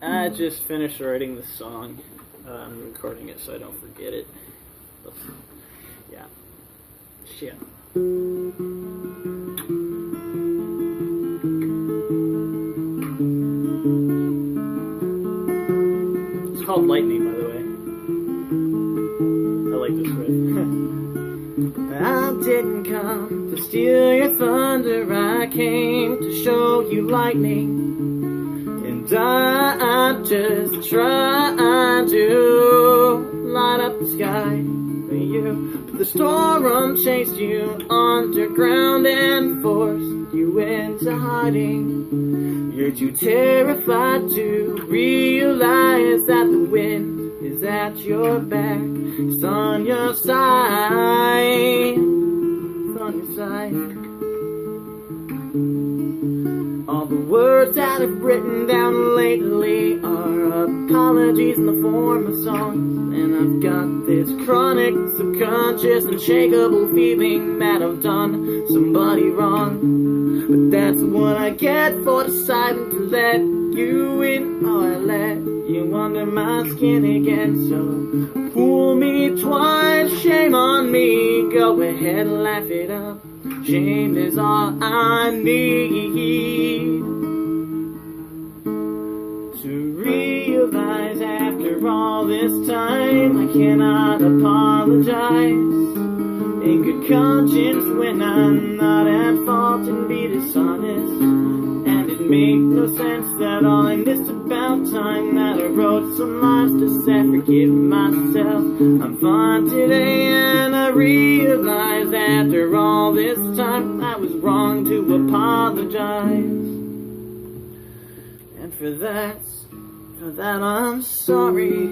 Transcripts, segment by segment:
I just finished writing the song. I'm recording it so I don't forget it. Yeah. Shit. It's called Lightning, by the way. I like this riff. I didn't come to steal your thunder. I came to show you lightning. And I'm just trying to light up the sky for you. But the storm chased you underground and forced you into hiding. You're too terrified to realize that the wind is at your back. It's on your side. It's on your side. All the words that I've written down lately are apologies in the form of songs. And I've got this chronic, subconscious, unshakable feeling that I've done somebody wrong. But that's what I get for deciding to let you in. Oh, I let you under my skin again. So fool me twice, shame on me. Go ahead and laugh it up. Shame is all I need to realize after all this time I cannot apologize in good conscience when I'm not at fault and be dishonest. And it makes no sense at all, and it's about time that I wrote some lines to say forgive myself. I'm fine today and I realize after all this time I was wrong to apologize. And for that I'm sorry.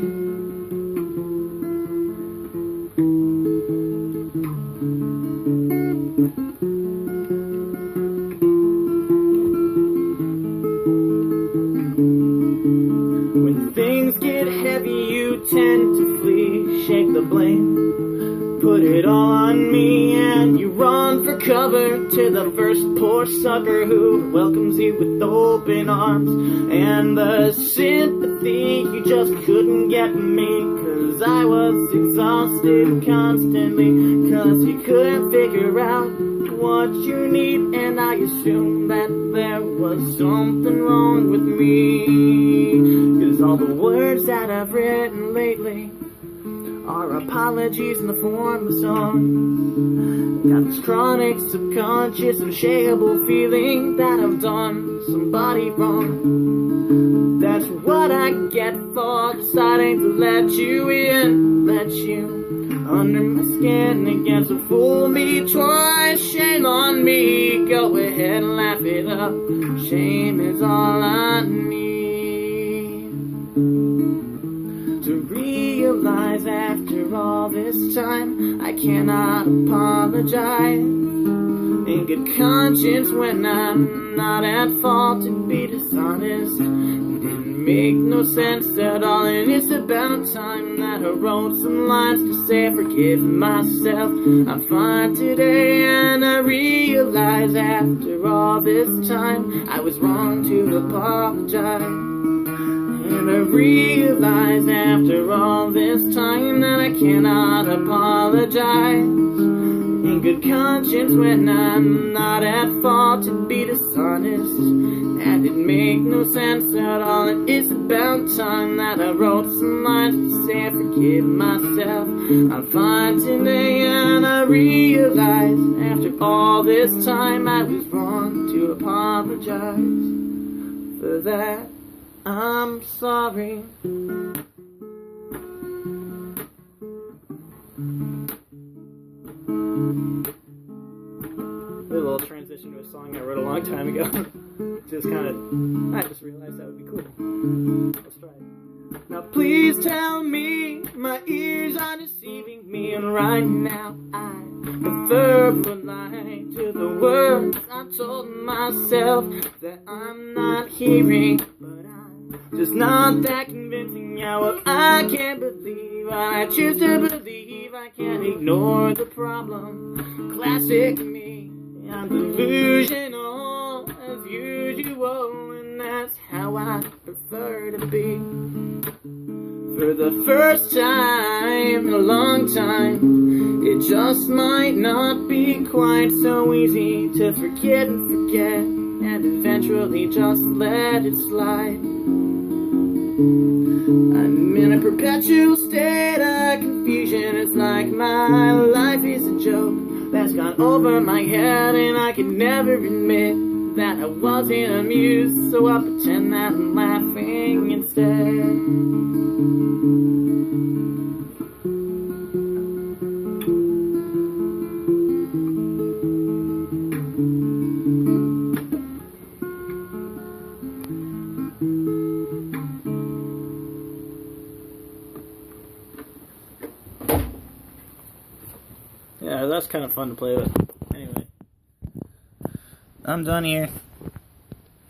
When things get heavy, you tend to flee, shake the blame, put it all on me, and you run for cover to the first poor sucker who welcomes you with open arms. And the sympathy, you just couldn't get me, 'cause I was exhausted constantly, 'cause you couldn't figure out what you need, and I assumed that there was something wrong with me. 'Cause all the words that I've written lately are apologies in the form of songs. Got this chronic, subconscious, unshakable feeling that I've done somebody wrong. That's what I get for deciding to let you in, let you under my skin again. So fool me twice, shame on me. Go ahead and laugh it up. Shame is all I need to realize after all this time I cannot apologize in good conscience when I'm not at fault and be dishonest. It didn't make no sense at all, and it's about time that I wrote some lines to say forgive myself. I'm fine today and I realize after all this time I was wrong to apologize. And I realize after all this time that I cannot apologize in good conscience when I'm not at fault and be dishonest. And it make no sense at all, and it's about time that I wrote some lines to say forgive myself. I'm fine today and I realize after all this time I was wrong to apologize. For that I'm sorry. A little transition to a song I wrote a long time ago. I just realized that would be cool. Let's try it. Now please tell me my ears are deceiving me, and right now I verbalize to the words I told myself that I'm not hearing. But I'm just not that convincing. Yeah, well, I can't believe what I choose to believe. I can't ignore the problem. Classic me. I'm delusional as usual, and and that's how I prefer to be. For the first time in a long time, it just might not be quite so easy to forget and forget, and eventually just let it slide. I'm in a perpetual state of confusion. It's like my life is a joke that's gone over my head, and I can never admit that I wasn't amused, so I pretend that I'm laughing instead. Yeah, that's kind of fun to play with. Anyway, I'm done here.